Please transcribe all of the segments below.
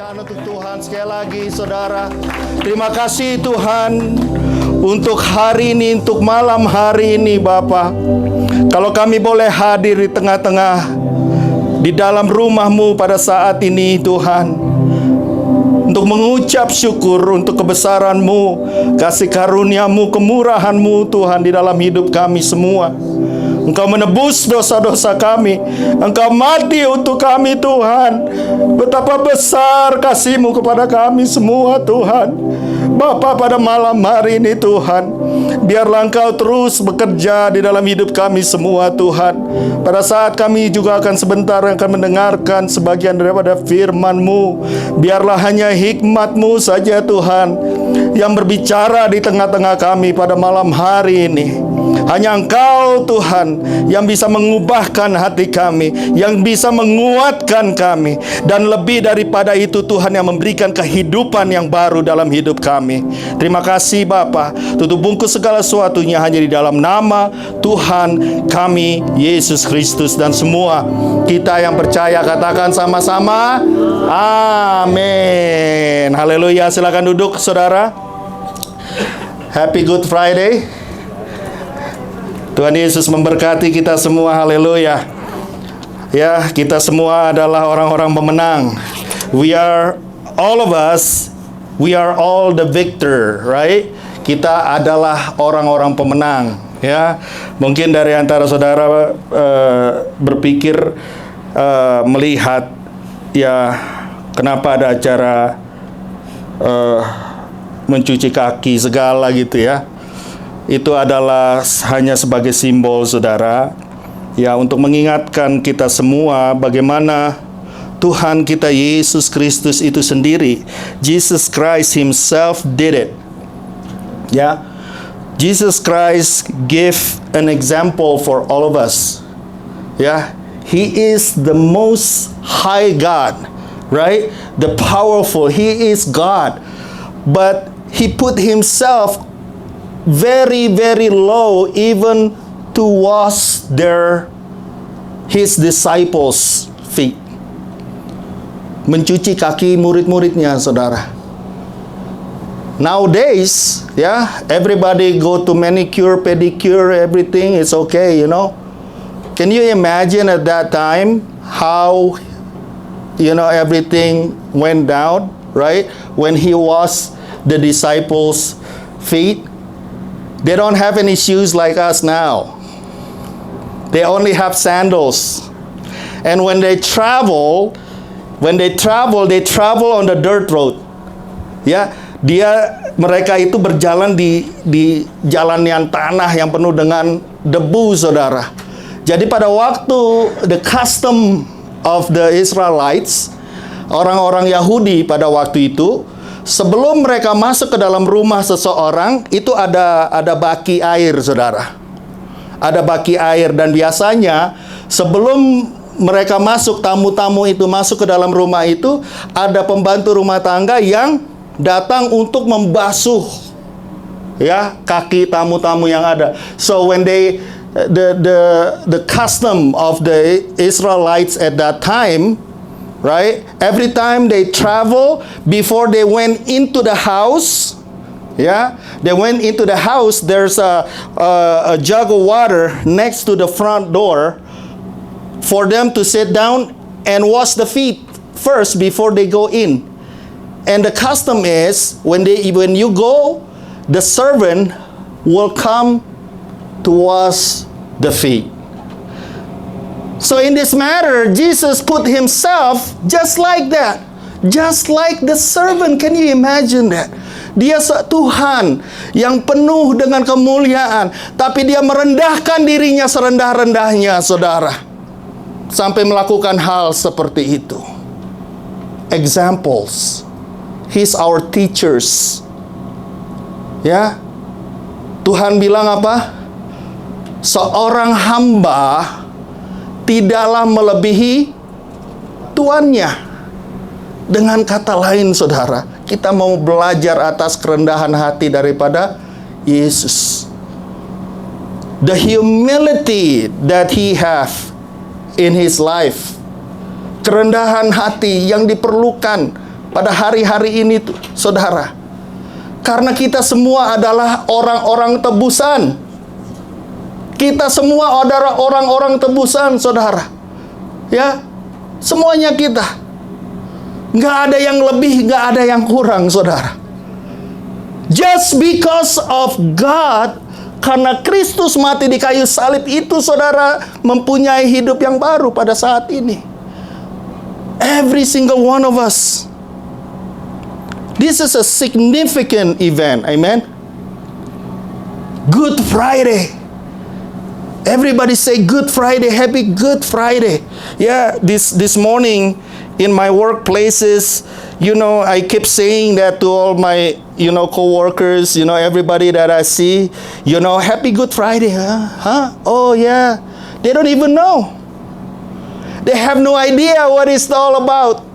Kemuliaan untuk Tuhan. Sekali lagi saudara, terima kasih Tuhan untuk hari ini, untuk malam hari ini Bapa. Kalau kami boleh hadir di tengah-tengah, di dalam rumah-Mu pada saat ini Tuhan, untuk mengucap syukur untuk kebesaran-Mu, kasih karunia-Mu, kemurahan-Mu Tuhan di dalam hidup kami semua. Engkau menebus dosa-dosa kami. Engkau mati untuk kami Tuhan. Betapa besar kasih-Mu kepada kami semua Tuhan. Bapa, pada malam hari ini Tuhan, biarlah Engkau terus bekerja di dalam hidup kami semua Tuhan. Pada saat kami juga akan sebentar akan mendengarkan sebagian daripada firman-Mu, biarlah hanya hikmat-Mu saja Tuhan yang berbicara di tengah-tengah kami pada malam hari ini. Hanya Engkau Tuhan yang bisa mengubahkan hati kami, yang bisa menguatkan kami, dan lebih daripada itu Tuhan yang memberikan kehidupan yang baru dalam hidup kami. Terima kasih Bapa. Tutup bungkus segala sesuatunya hanya di dalam nama Tuhan kami Yesus Kristus, dan semua kita yang percaya katakan sama-sama amin. Haleluya. Silakan duduk saudara. Happy Good Friday. Tuhan Yesus memberkati kita semua, haleluya. Ya, kita semua adalah orang-orang pemenang. All of us, we are all the victor, right? Kita adalah orang-orang pemenang, ya. Mungkin dari antara saudara berpikir, melihat, ya, kenapa ada acara mencuci kaki segala gitu ya. Itu adalah hanya sebagai simbol saudara, ya, untuk mengingatkan kita semua bagaimana Tuhan kita Yesus Kristus itu sendiri, Jesus Christ himself did it. Ya, Jesus Christ gave an example for all of us. Ya, he is the most high God, right? The powerful, he is God. But he put himself very, very low, even to wash his disciples' feet. Mencuci kaki murid-muridnya, saudara. Nowadays, yeah, everybody go to manicure, pedicure, everything is okay, you know. Can you imagine at that time how, everything went down, right? When he washed the disciples' feet. They don't have any shoes like us now. They only have sandals. And when they travel on the dirt road. Ya, mereka itu berjalan di jalan yang tanah yang penuh dengan debu, saudara. Jadi pada waktu the custom of the Israelites, orang-orang Yahudi pada waktu itu, sebelum mereka masuk ke dalam rumah seseorang, itu ada baki air, saudara. Ada baki air, dan biasanya sebelum mereka masuk, tamu-tamu itu masuk ke dalam rumah itu, ada pembantu rumah tangga yang datang untuk membasuh, ya, kaki tamu-tamu yang ada. So when the custom of the Israelites at that time, right? Every time they travel, before they went into the house, there's a jug of water next to the front door for them to sit down and wash the feet first before they go in. And the custom is, when you go, the servant will come to wash the feet. So in this matter, Jesus put himself just like that. Just like the servant. Can you imagine that? Dia Tuhan yang penuh dengan kemuliaan, tapi dia merendahkan dirinya serendah-rendahnya, saudara. Sampai melakukan hal seperti itu. Examples. He's our teachers. Ya. Tuhan bilang apa? Seorang hamba tidaklah melebihi tuannya. Dengan kata lain, saudara, kita mau belajar atas kerendahan hati daripada Yesus. The humility that he have in his life. Kerendahan hati yang diperlukan pada hari-hari ini, saudara. Karena kita semua adalah orang-orang tebusan. Kita semua adalah orang-orang tebusan, saudara. Ya, semuanya kita. Nggak ada yang lebih, nggak ada yang kurang, saudara. Just because of God, karena Kristus mati di kayu salib itu, saudara, mempunyai hidup yang baru pada saat ini. Every single one of us. This is a significant event, amen. Good Friday. Everybody say Good Friday, happy Good Friday. Yeah, this morning in my workplaces, I keep saying that to all my, co-workers, everybody that I see, happy Good Friday, huh? Oh yeah. They don't even know. They have no idea what it's all about.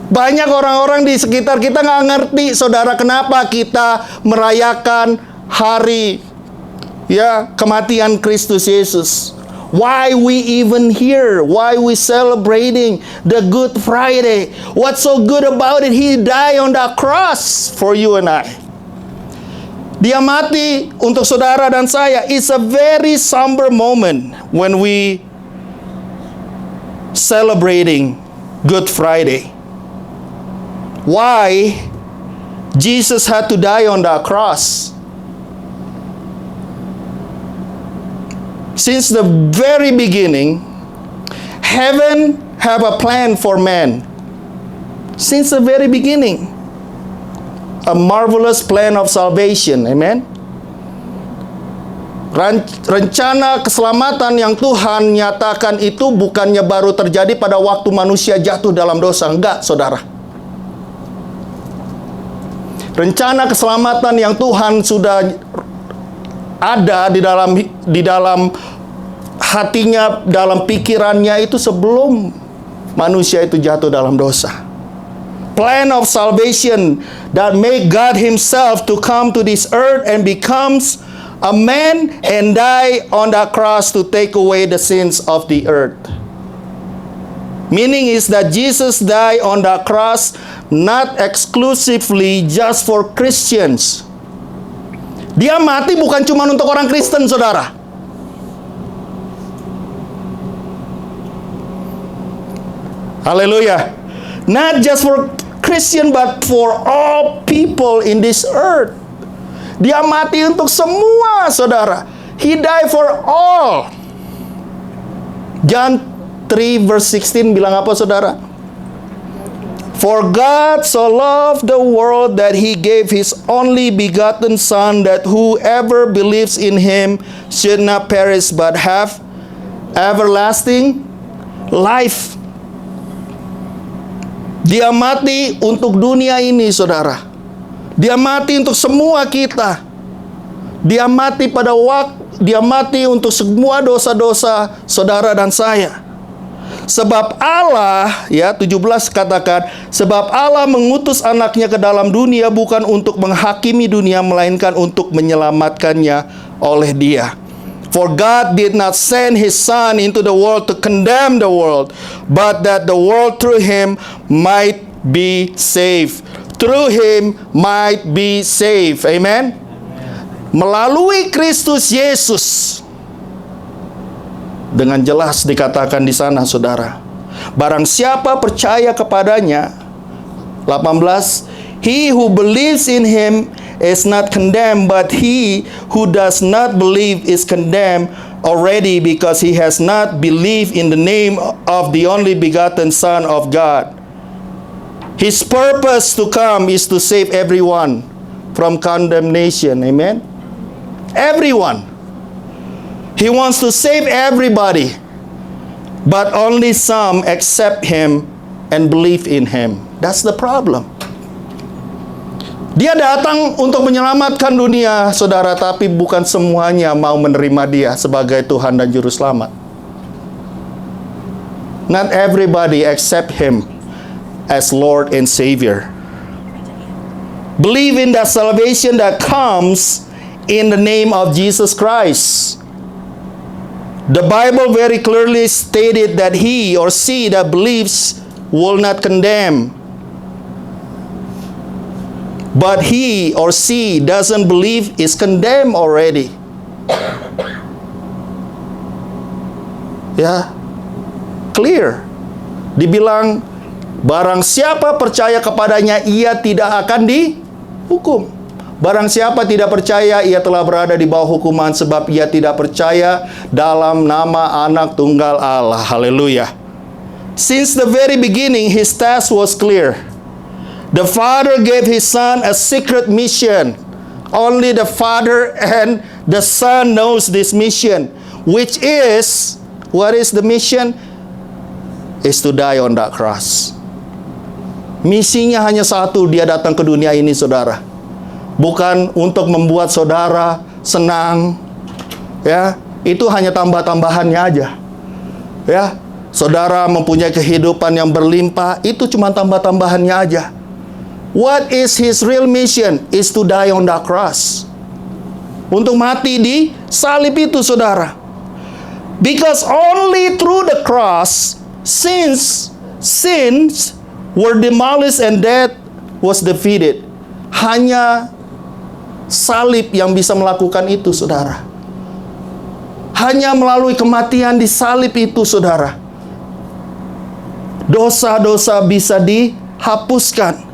Banyak orang-orang di sekitar kita nggak ngerti, saudara, kenapa kita merayakan hari kematian Kristus Yesus. Why we even here? Why we celebrating the Good Friday? What's so good about it? He died on the cross for you and I. Dia mati untuk saudara dan saya. It's a very somber moment when we celebrating Good Friday. Why Jesus had to die on the cross? Since the very beginning, heaven have a plan for man. Since the very beginning, a marvelous plan of salvation. Amen. Rencana keselamatan yang Tuhan nyatakan itu bukannya baru terjadi pada waktu manusia jatuh dalam dosa. Enggak, saudara. Rencana keselamatan yang Tuhan sudah ada di dalam hatinya, dalam pikirannya itu sebelum manusia itu jatuh dalam dosa. Plan of salvation that make God himself to come to this earth and becomes a man and die on the cross to take away the sins of the earth. Meaning is that Jesus died on the cross not exclusively just for Christians. Dia mati bukan cuma untuk orang Kristen, saudara. Haleluya. Not just for Christian, but for all people in this earth. Dia mati untuk semua, saudara. He died for all. John 3 verse 16 bilang apa, saudara? For God so loved the world that he gave his only begotten Son, that whoever believes in him should not perish but have everlasting life. Dia mati untuk dunia ini, saudara. Dia mati untuk semua kita. Dia mati dia mati untuk semua dosa-dosa saudara dan saya. Sebab Allah, 17 katakan, sebab Allah mengutus anaknya ke dalam dunia bukan untuk menghakimi dunia, melainkan untuk menyelamatkannya oleh dia. For God did not send his Son into the world to condemn the world, but that the world through him might be saved. Through him might be saved. Amen? Melalui Kristus Yesus. Dengan jelas dikatakan di sana, saudara. Barang siapa percaya kepadanya, 18, he who believes in him is not condemned, but he who does not believe is condemned already, because he has not believed in the name of the only begotten Son of God. His purpose to come is to save everyone from condemnation. Amen? Everyone. He wants to save everybody, but only some accept him and believe in him. That's the problem. Dia datang untuk menyelamatkan dunia, saudara, tapi bukan semuanya mau menerima dia sebagai Tuhan dan Juru Selamat. Not everybody accept him as Lord and Savior. Believe in the salvation that comes in the name of Jesus Christ. The Bible very clearly stated that he or she that believes will not condemn, but he or she doesn't believe is condemned already. Ya, clear. Dibilang barang siapa percaya kepadanya ia tidak akan dihukum. Barang siapa tidak percaya ia telah berada di bawah hukuman sebab ia tidak percaya dalam nama Anak Tunggal Allah. Haleluya. Since the very beginning his task was clear. The Father gave his Son a secret mission. Only the Father and the Son knows this mission, which is, what is the mission? Is to die on that cross. Misinya hanya satu, dia datang ke dunia ini, saudara. Bukan untuk membuat saudara senang, ya. Itu hanya tambah-tambahannya aja, ya. Saudara mempunyai kehidupan yang berlimpah, itu cuma tambah-tambahannya aja. What is his real mission? Is to die on the cross. Untuk mati di salib itu, saudara. Because only through the cross, sins were demolished and death was defeated. Hanya salib yang bisa melakukan itu, saudara. Hanya melalui kematian di salib itu, saudara, dosa-dosa bisa dihapuskan.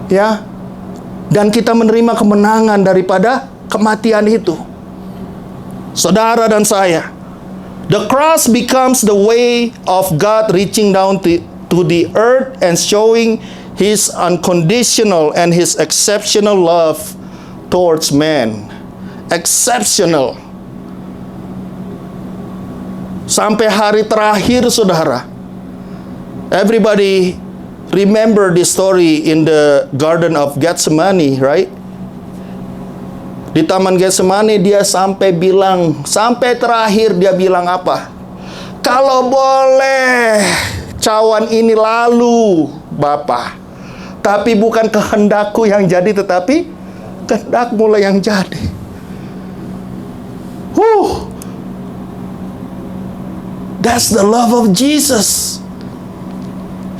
Ya. Dan kita menerima kemenangan daripada kematian itu. Saudara dan saya, the cross becomes the way of God reaching down to the earth and showing his unconditional and his exceptional love towards man. Exceptional. Sampai hari terakhir, saudara. Everybody remember the story in the Garden of Gethsemane, right? Di Taman Getsemani dia sampai terakhir dia bilang apa? Kalau boleh cawan ini lalu, Bapa. Tapi bukan kehendakku yang jadi, tetapi kehendakmu lah yang jadi. That's the love of Jesus.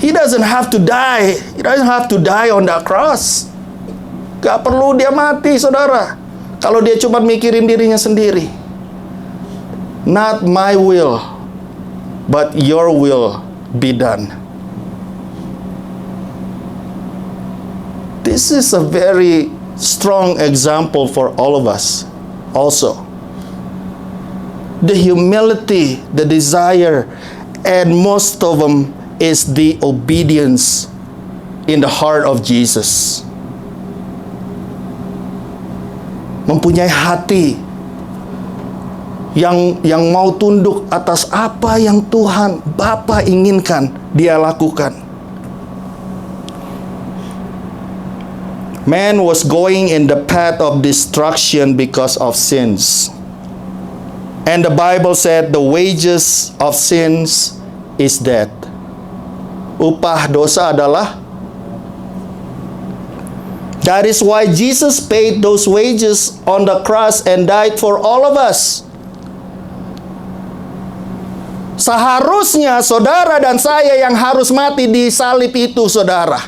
He doesn't have to die. He doesn't have to die on that cross. Gak perlu dia mati, saudara. Kalau dia cuma mikirin dirinya sendiri. Not my will, but your will be done. This is a very strong example for all of us also. The humility, the desire, and most of them is the obedience in the heart of Jesus. Mempunyai hati yang mau tunduk atas apa yang Tuhan Bapa inginkan dia lakukan. Man was going in the path of destruction because of sins. And the Bible said the wages of sins is death. Upah dosa adalah. That is why Jesus paid those wages on the cross and died for all of us. Seharusnya saudara dan saya yang harus mati di salib itu, saudara.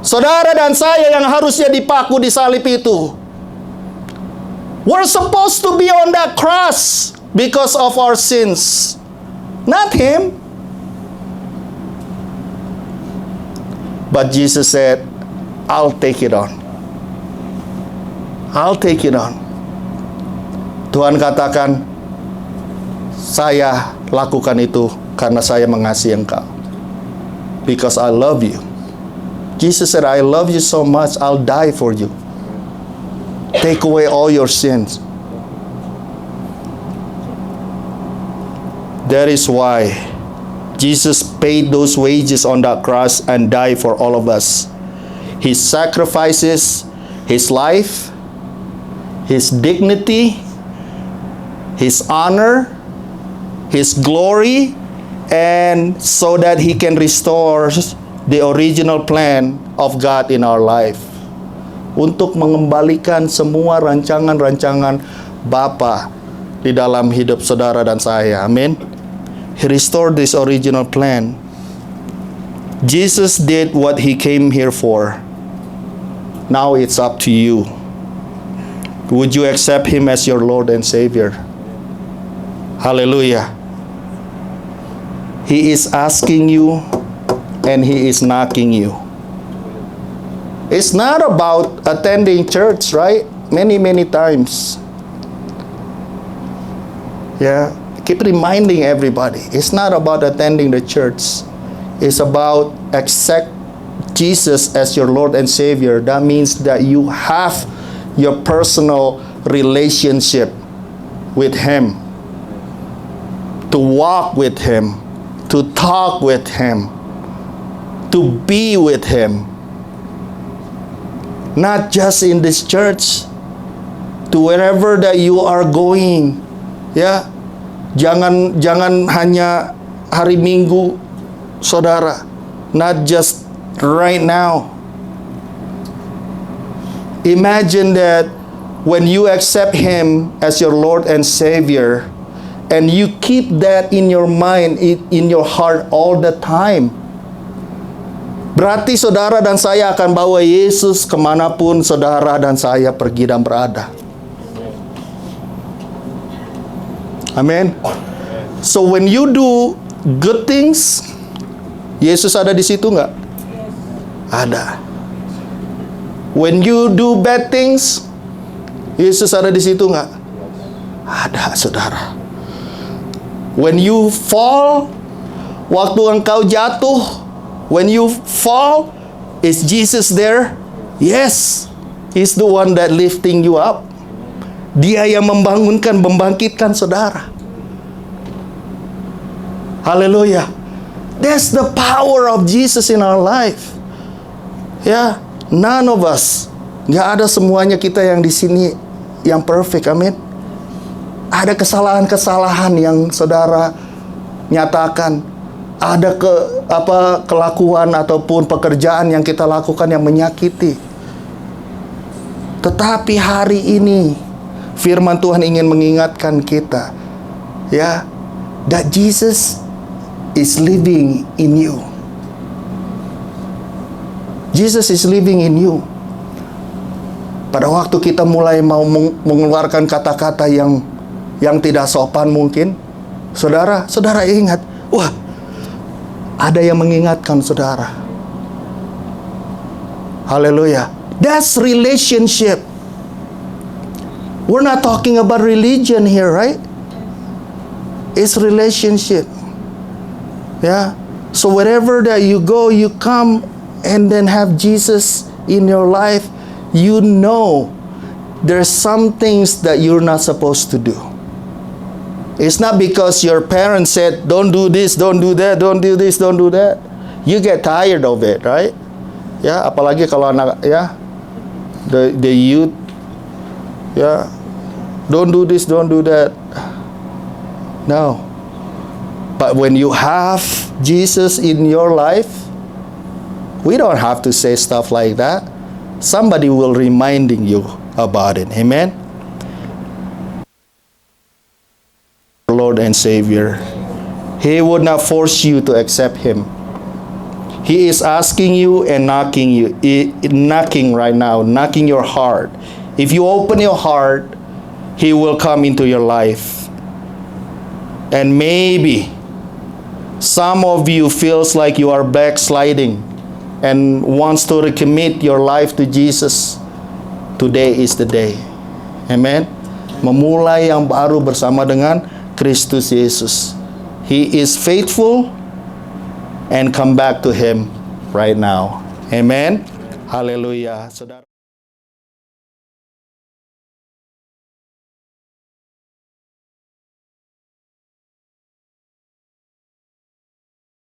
Saudara dan saya yang harusnya dipaku di salib itu. We're supposed to be on that cross because of our sins. Not him. But Jesus said, I'll take it on. I'll take it on. Tuhan katakan, saya lakukan itu karena saya mengasihi engkau. Because I love you. Jesus said, I love you so much, I'll die for you. Take away all your sins. That is why Jesus paid those wages on that cross and died for all of us. His sacrifices, his life, his dignity, his honor, his glory, and so that he can restore the original plan of God in our life. Untuk mengembalikan semua rancangan-rancangan Bapa di dalam hidup saudara dan saya. Amin. He restored this original plan. Jesus did what He came here for. Now it's up to you. Would you accept Him as your Lord and Savior? Hallelujah. He is asking you and He is knocking you. It's not about attending church, right? Many times. Yeah. Keep reminding everybody. It's not about attending the church. It's about accept Jesus as your Lord and Savior. That means that you have your personal relationship with Him. To walk with Him. To talk with Him. To be with Him. Not just in this church. To wherever that you are going. Ya, jangan hanya hari Minggu, saudara. Not just right now. Imagine that when you accept Him as your Lord and Savior, and you keep that in your mind, in your heart all the time. Berarti saudara dan saya akan bawa Yesus kemanapun saudara dan saya pergi dan berada. Amen. So when you do good things, Yesus ada di situ nggak? Ada. When you do bad things, Yesus ada di situ nggak? Ada, saudara. When you fall, waktu engkau jatuh, when you fall, is Jesus there? Yes. He's the one that lifting you up. Dia yang membangunkan, membangkitkan saudara. Haleluya. That's the power of Jesus in our life. Ya, none of us, nggak ada semuanya kita yang di sini yang perfect, amin. Ada kesalahan-kesalahan yang saudara nyatakan, ada kelakuan ataupun pekerjaan yang kita lakukan yang menyakiti. Tetapi hari ini firman Tuhan ingin mengingatkan kita, ya, that Jesus is living in you. Jesus is living in you. Pada waktu kita mulai mau mengeluarkan kata-kata yang tidak sopan mungkin, saudara ingat, wah, ada yang mengingatkan saudara. Haleluya. That's relationship. We're not talking about religion here, right? It's relationship. Yeah. So wherever that you go, you come and then have Jesus in your life, you know there's some things that you're not supposed to do. It's not because your parents said, don't do this, don't do that, don't do this, don't do that. You get tired of it, right? Ya, apalagi kalau anak, ya, the youth, ya, don't do this, don't do that. No. But when you have Jesus in your life, we don't have to say stuff like that. Somebody will reminding you about it. Amen. Lord and Savior. He would not force you to accept Him. He is asking you and knocking you, knocking right now, knocking your heart. If you open your heart, He will come into your life. And maybe some of you feels like you are backsliding and wants to recommit your life to Jesus. Today is the day. Amen. Memulai yang baru bersama dengan Kristus Yesus. He is faithful, and come back to Him right now. Amen. Hallelujah. Saudara.